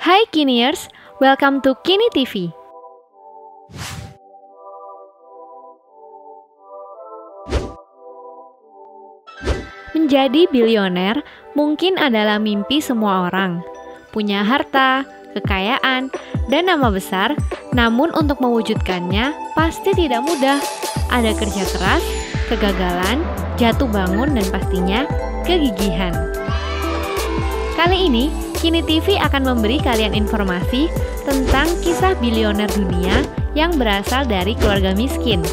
Hai Kiniers, welcome to Kini TV. Menjadi bilioner mungkin adalah mimpi semua orang. Punya harta, kekayaan, dan nama besar, namun untuk mewujudkannya pasti tidak mudah. Ada kerja keras, kegagalan, jatuh bangun, dan pastinya kegigihan. Kali ini, Kini TV akan memberi kalian informasi tentang kisah bilioner dunia yang berasal dari keluarga miskin.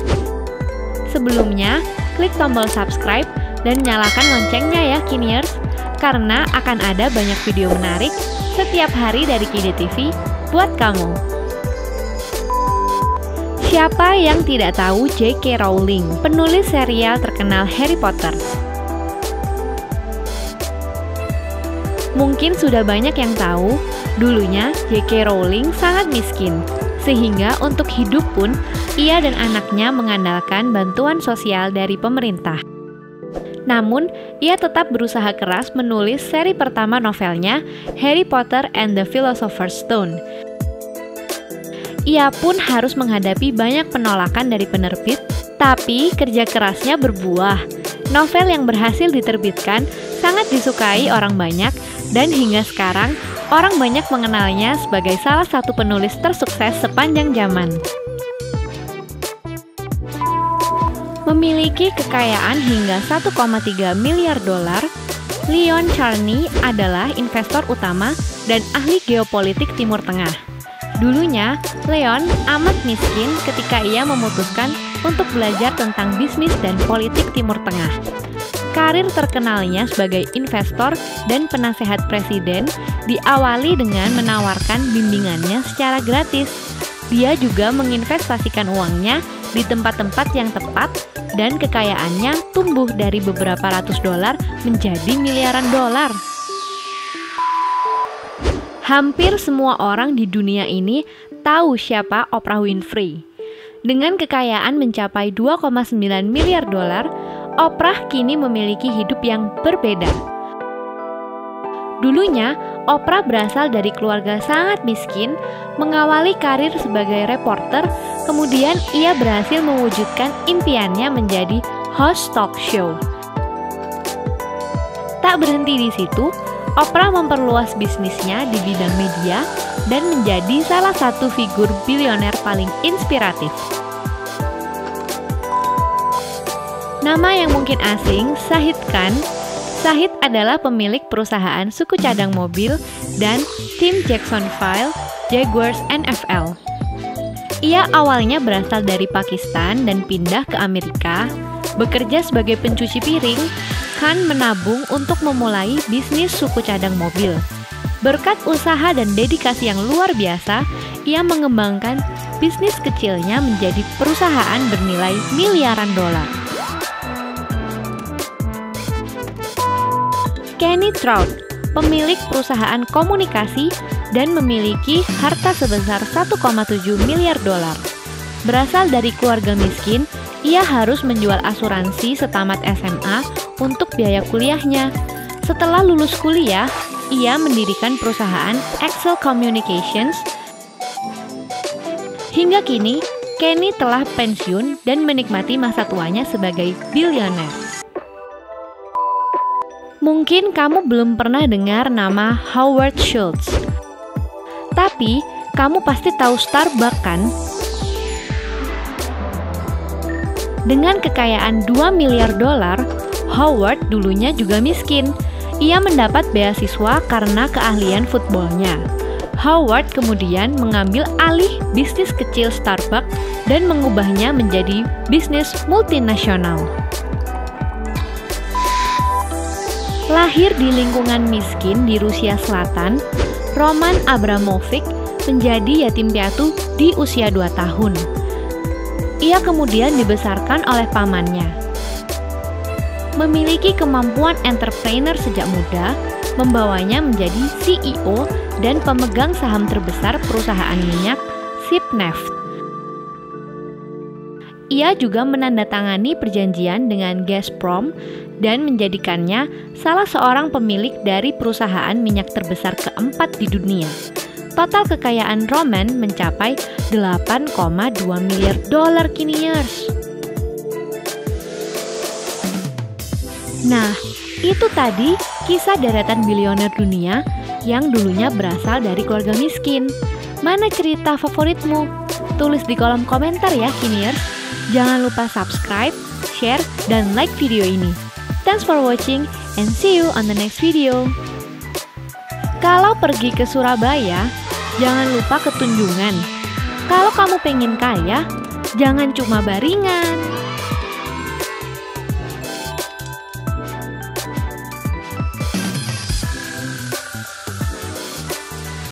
Sebelumnya, klik tombol subscribe dan nyalakan loncengnya ya Kiniers, karena akan ada banyak video menarik setiap hari dari Kini TV buat kamu. Siapa yang tidak tahu J.K. Rowling, penulis serial terkenal Harry Potter? Mungkin sudah banyak yang tahu, dulunya J.K. Rowling sangat miskin, sehingga untuk hidup pun ia dan anaknya mengandalkan bantuan sosial dari pemerintah. Namun, ia tetap berusaha keras menulis seri pertama novelnya, Harry Potter and the Philosopher's Stone. Ia pun harus menghadapi banyak penolakan dari penerbit, tapi kerja kerasnya berbuah. Novel yang berhasil diterbitkan sangat disukai orang banyak, dan hingga sekarang orang banyak mengenalnya sebagai salah satu penulis tersukses sepanjang zaman. Memiliki kekayaan hingga 1,3 miliar dolar, Leon Charney adalah investor utama dan ahli geopolitik Timur Tengah. Dulunya, Leon amat miskin ketika ia memutuskan untuk belajar tentang bisnis dan politik Timur Tengah. Karir terkenalnya sebagai investor dan penasehat presiden diawali dengan menawarkan bimbingannya secara gratis. Dia juga menginvestasikan uangnya di tempat-tempat yang tepat dan kekayaannya tumbuh dari beberapa ratus dolar menjadi miliaran dolar. Hampir semua orang di dunia ini tahu siapa Oprah Winfrey. Dengan kekayaan mencapai 2,9 miliar dolar, Oprah kini memiliki hidup yang berbeda. Dulunya, Oprah berasal dari keluarga sangat miskin, mengawali karir sebagai reporter, kemudian ia berhasil mewujudkan impiannya menjadi host talk show. Tak berhenti di situ, Oprah memperluas bisnisnya di bidang media dan menjadi salah satu figur bilioner paling inspiratif. Nama yang mungkin asing, Shahid Khan. Shahid adalah pemilik perusahaan suku cadang mobil dan tim Jacksonville Jaguars NFL. Ia awalnya berasal dari Pakistan dan pindah ke Amerika. Bekerja sebagai pencuci piring, Khan menabung untuk memulai bisnis suku cadang mobil. Berkat usaha dan dedikasi yang luar biasa, ia mengembangkan bisnis kecilnya menjadi perusahaan bernilai miliaran dolar. Kenny Trout, pemilik perusahaan komunikasi dan memiliki harta sebesar 1,7 miliar dolar. Berasal dari keluarga miskin, ia harus menjual asuransi setamat SMA untuk biaya kuliahnya. Setelah lulus kuliah, ia mendirikan perusahaan Excel Communications. Hingga kini, Kenny telah pensiun dan menikmati masa tuanya sebagai bilioner. Mungkin kamu belum pernah dengar nama Howard Schultz. Tapi, kamu pasti tahu Starbucks kan? Dengan kekayaan 2 miliar dolar, Howard dulunya juga miskin. Ia mendapat beasiswa karena keahlian footballnya. Howard kemudian mengambil alih bisnis kecil Starbucks dan mengubahnya menjadi bisnis multinasional. Lahir di lingkungan miskin di Rusia Selatan, Roman Abramovich menjadi yatim piatu di usia 2 tahun. Ia kemudian dibesarkan oleh pamannya. Memiliki kemampuan entrepreneur sejak muda, membawanya menjadi CEO dan pemegang saham terbesar perusahaan minyak Sibneft. Ia juga menandatangani perjanjian dengan Gazprom dan menjadikannya salah seorang pemilik dari perusahaan minyak terbesar keempat di dunia. total kekayaan Roman mencapai 8,2 miliar dolar Kiniers. Nah, itu tadi kisah deretan bilioner dunia yang dulunya berasal dari keluarga miskin. Mana cerita favoritmu? Tulis di kolom komentar ya, Kiniers. Jangan lupa subscribe, share, dan like video ini. Thanks for watching and see you on the next video. Kalau pergi ke Surabaya, jangan lupa ke Tunjungan. Kalau kamu pengen kaya, jangan cuma baringan.